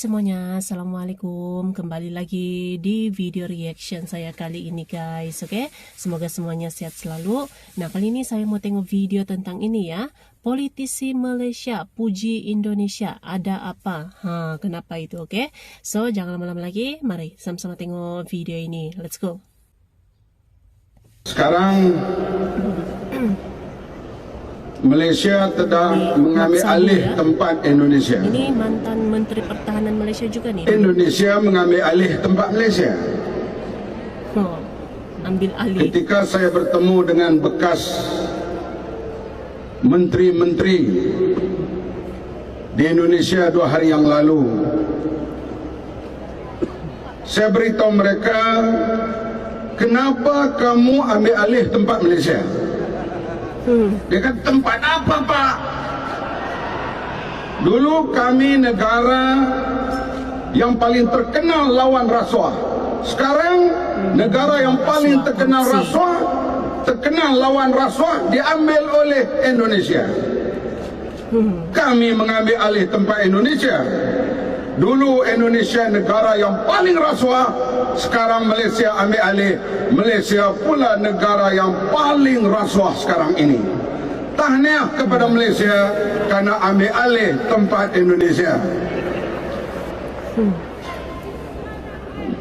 semuanya, Assalamualaikum. Kembali lagi di video reaction saya kali ini guys. Oke, semoga semuanya sehat selalu. Nah, kali ini saya mau tengok video tentang ini ya. Politisi Malaysia puji Indonesia, ada apa? Kenapa itu? Oke, so jangan lama-lama lagi. Mari sama-sama tengok video ini. Let's go. Sekarang Malaysia sedang mengambil alih tempat Indonesia. Ini mantan Menteri Pertahanan Malaysia juga nih. Indonesia mengambil alih tempat Malaysia. Ambil alih. Ketika saya bertemu dengan bekas menteri-menteri di Indonesia 2 hari yang lalu, saya beritahu mereka, kenapa kamu ambil alih tempat Malaysia? Dia kata, tempat apa Pak? Dulu kami negara yang paling terkenal lawan rasuah. Sekarang negara yang paling terkenal rasuah, terkenal lawan rasuah diambil oleh Indonesia. Kami mengambil alih tempat Indonesia. Dulu Indonesia negara yang paling rasuah, sekarang Malaysia ambil alih. Malaysia pula negara yang paling rasuah sekarang ini. Tahniah kepada Malaysia kerana ambil alih tempat Indonesia.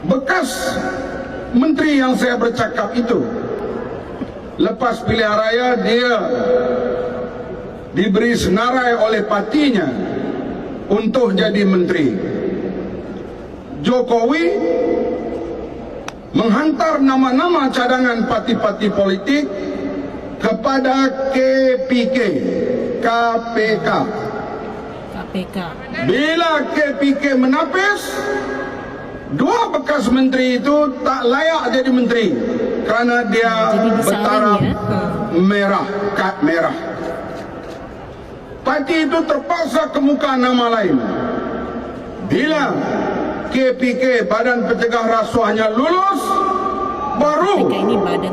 Bekas menteri yang saya bercakap itu, lepas pilihan raya dia diberi senarai oleh partinya untuk jadi menteri. Jokowi menghantar nama-nama cadangan parti-parti politik kepada KPK. Bila KPK menapis, 2 bekas menteri itu tak layak jadi menteri kerana dia bertaraf merah, kad merah. Parti itu terpaksa kemuka nama lain. Bila KPK, Badan Pencegah Rasuahnya lulus, baru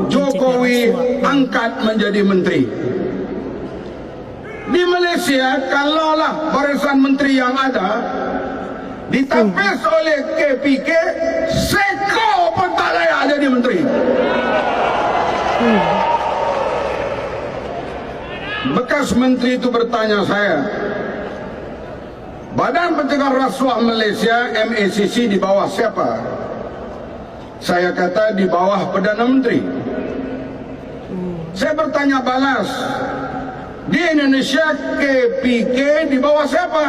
Jokowi angkat menjadi menteri. Di Malaysia, kalaulah barisan menteri yang ada ditapis oleh KPK, sekor pun tak layak jadi menteri. Bekas menteri itu bertanya saya, Badan Pencegah Rasuah Malaysia MACC di bawah siapa? Saya kata di bawah Perdana Menteri. Saya bertanya balas, di Indonesia KPK di bawah siapa?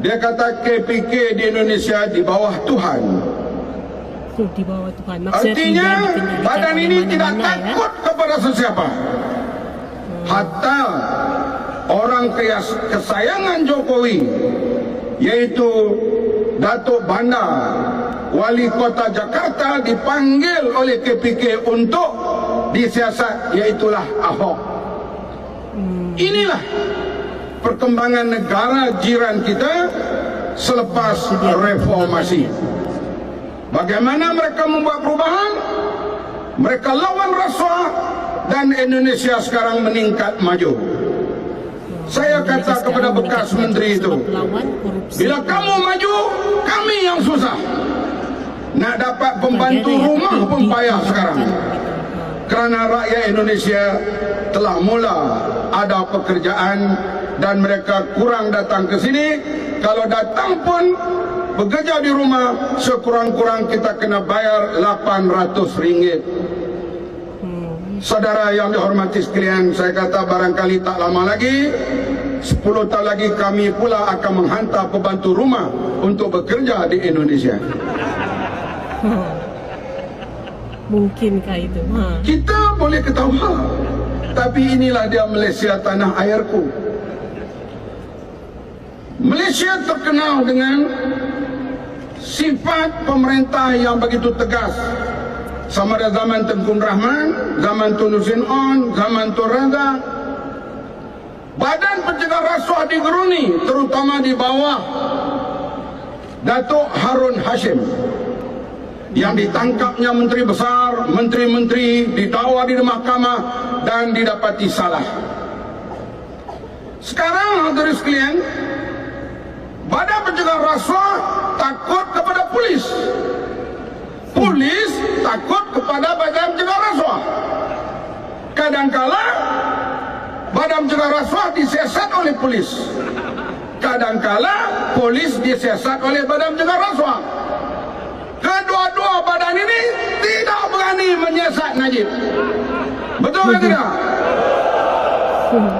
Dia kata KPK di Indonesia di bawah Tuhan. Di bawah Tuhan. Artinya badan ini tidak takut kepada sesiapa. Hatta orang kesayangan Jokowi, yaitu Datuk Bandar, Wali Kota Jakarta, dipanggil oleh KPK untuk disiasat, yaitulah Ahok. Inilah perkembangan negara jiran kita selepas reformasi. Bagaimana mereka membuat perubahan? Mereka lawan rasuah dan Indonesia sekarang meningkat maju. Saya kata kepada bekas menteri itu, bila kamu maju, kami yang susah. Nak dapat pembantu rumah pun payah sekarang. Kerana rakyat Indonesia telah mula ada pekerjaan dan mereka kurang datang ke sini. Kalau datang pun bekerja di rumah, sekurang-kurang kita kena bayar RM800. Saudara yang dihormati sekalian, saya kata barangkali tak lama lagi, 10 tahun lagi kami pula akan menghantar pembantu rumah untuk bekerja di Indonesia. Mungkinkah itu? Kita boleh ketawa, tapi inilah dia Malaysia, tanah airku. Malaysia terkenal dengan sifat pemerintah yang begitu tegas. Sama ada zaman Tengku Rahman, zaman Tun Hussein On, zaman Tun Razak. Badan Pencegah Rasuah digeruni, terutama di bawah Datuk Harun Hashim. Yang ditangkapnya menteri besar, menteri-menteri, didakwa di mahkamah dan didapati salah. Sekarang hadirin sekalian, Badan pencegah rasuah takut kepada polis. Polis takut kepada badan pencegah rasuah. Kadangkala badan pencegah rasuah disiasat oleh polis. Kadangkala polis disiasat oleh badan pencegah rasuah. Kedua-dua badan ini tidak berani menyiasat Najib. Betul ke tidak?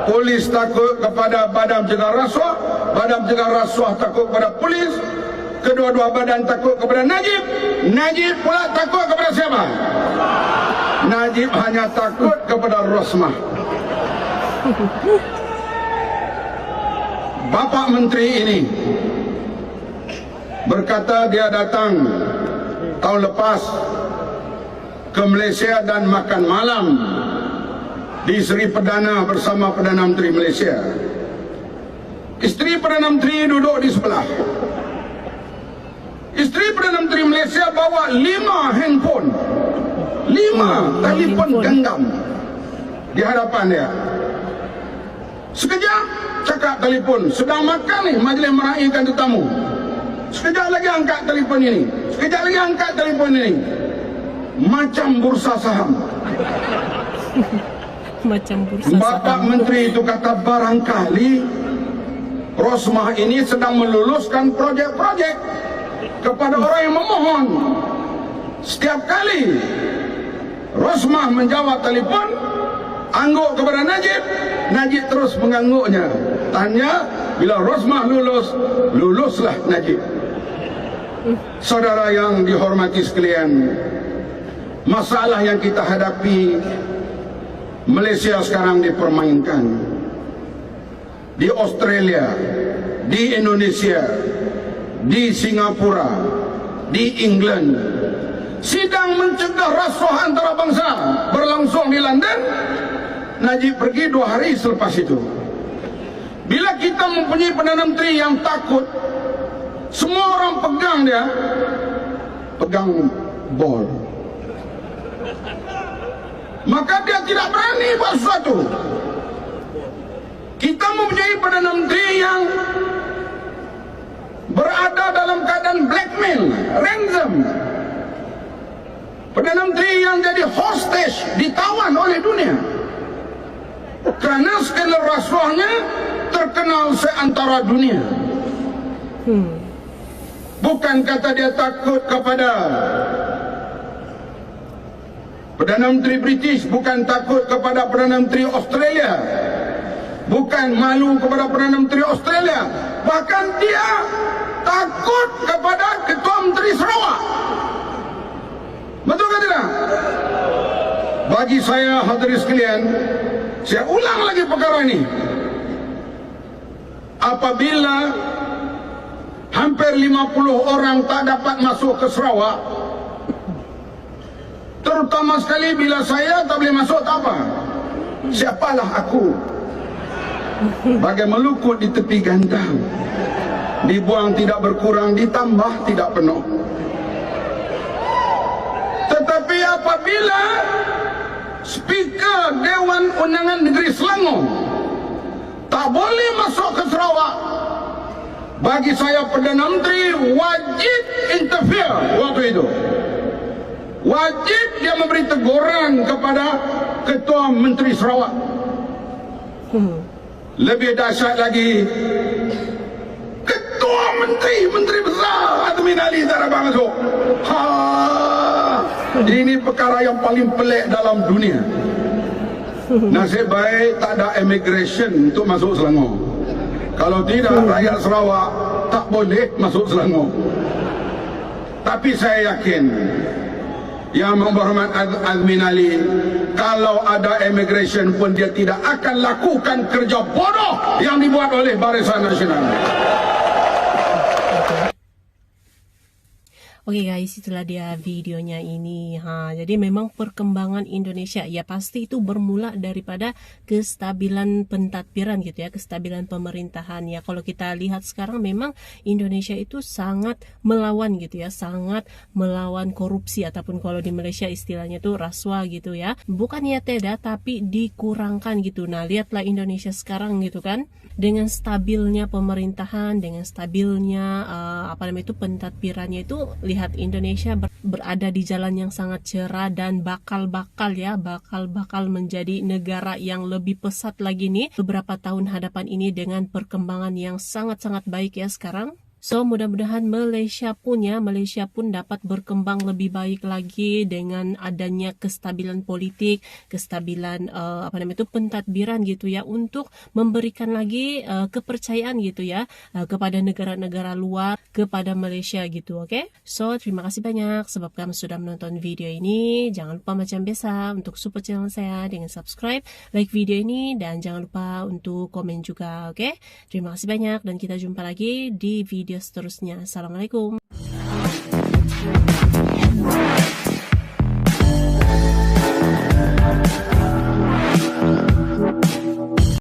Polis takut kepada badan pencegah rasuah, badan pencegah rasuah takut kepada polis, kedua-dua badan takut kepada Najib. Najib pula takut kepada siapa? Najib hanya takut kepada Rosmah. Bapak Menteri ini berkata dia datang tahun lepas ke Malaysia dan makan malam di Seri Perdana bersama Perdana Menteri Malaysia. Isteri Perdana Menteri duduk di sebelah. Isteri Perdana Menteri Malaysia bawa 5 handphone, 5 telefon genggam di hadapan dia. Sekejap cakap telefon, sedang makan ni majlis meraihkan tetamu. Sekejap lagi angkat telefon ini, sekejap lagi angkat telefon ini. Macam bursa saham. Macam bursa Bapak saham. Menteri itu kata barangkali Rosmah ini sedang meluluskan projek-projek kepada orang yang memohon. Setiap kali Rosmah menjawab telefon, angguk kepada Najib, Najib terus mengangguknya. Tanya, bila Rosmah lulus, luluslah Najib. Saudara yang dihormati sekalian, masalah yang kita hadapi, Malaysia sekarang dipermainkan. Di Australia, di Indonesia, di Singapura, di England, sidang mencegah rasuah antarabangsa berlangsung di London. Najib pergi 2 hari selepas itu. Bila kita mempunyai Perdana Menteri yang takut, semua orang pegang dia, pegang bol, maka dia tidak berani buat sesuatu. Kita mempunyai Perdana Menteri yang berada dalam keadaan blackmail, ransom. Perdana Menteri yang jadi hostage, ditawan oleh dunia. Kerana skandal rasuahnya terkenal seantara dunia. Bukan kata dia takut kepada Perdana Menteri British, bukan takut kepada Perdana Menteri Australia, bukan malu kepada Perdana Menteri Australia, bahkan dia takut kepada Ketua Menteri Sarawak. Betul ke tidak? Bagi saya, hadirin sekalian, saya ulang lagi perkara ini. Apabila hampir 50 orang tak dapat masuk ke Sarawak, terutama sekali bila saya tak boleh masuk, tak apa. Siapalah aku? Bagai melukut di tepi gandang, dibuang tidak berkurang, ditambah tidak penuh. Tetapi apabila Speaker Dewan Undangan Negeri Selangor tak boleh masuk ke Sarawak, bagi saya Perdana Menteri wajib interfere waktu itu. Wajib dia memberi teguran kepada Ketua Menteri Sarawak. Lebih dahsyat lagi, Ketua Menteri, Menteri Besar Azmin Ali tak dapat masuk. Ini perkara yang paling pelik dalam dunia. Nasib baik tak ada immigration untuk masuk Selangor. Kalau tidak, rakyat Sarawak tak boleh masuk Selangor. Tapi saya yakin Yang Berhormat Azmin Ali, kalau ada immigration pun dia tidak akan lakukan kerja bodoh yang dibuat oleh Barisan Nasional. Oke guys, itulah dia videonya ini. Jadi memang perkembangan Indonesia ya pasti itu bermula daripada kestabilan pentadbiran gitu ya, kestabilan pemerintahan ya. Kalau kita lihat sekarang memang Indonesia itu sangat melawan gitu ya, sangat melawan korupsi ataupun kalau di Malaysia istilahnya itu rasuah gitu ya. Bukannya tidak, tapi dikurangkan gitu. Nah, lihatlah Indonesia sekarang gitu kan, dengan stabilnya pemerintahan, dengan stabilnya pentadbirannya itu, lihat Indonesia berada di jalan yang sangat cerah dan bakal menjadi negara yang lebih pesat lagi nih beberapa tahun hadapan ini dengan perkembangan yang sangat-sangat baik ya sekarang. So mudah-mudahan Malaysia pun dapat berkembang lebih baik lagi dengan adanya kestabilan politik, kestabilan pentadbiran gitu ya, untuk memberikan lagi kepercayaan gitu ya kepada negara-negara luar, kepada Malaysia gitu, oke? So terima kasih banyak sebab kamu sudah menonton video ini. Jangan lupa macam biasa untuk support channel saya dengan subscribe, like video ini, dan jangan lupa untuk komen juga, oke? Terima kasih banyak dan kita jumpa lagi di video seterusnya. Assalamualaikum.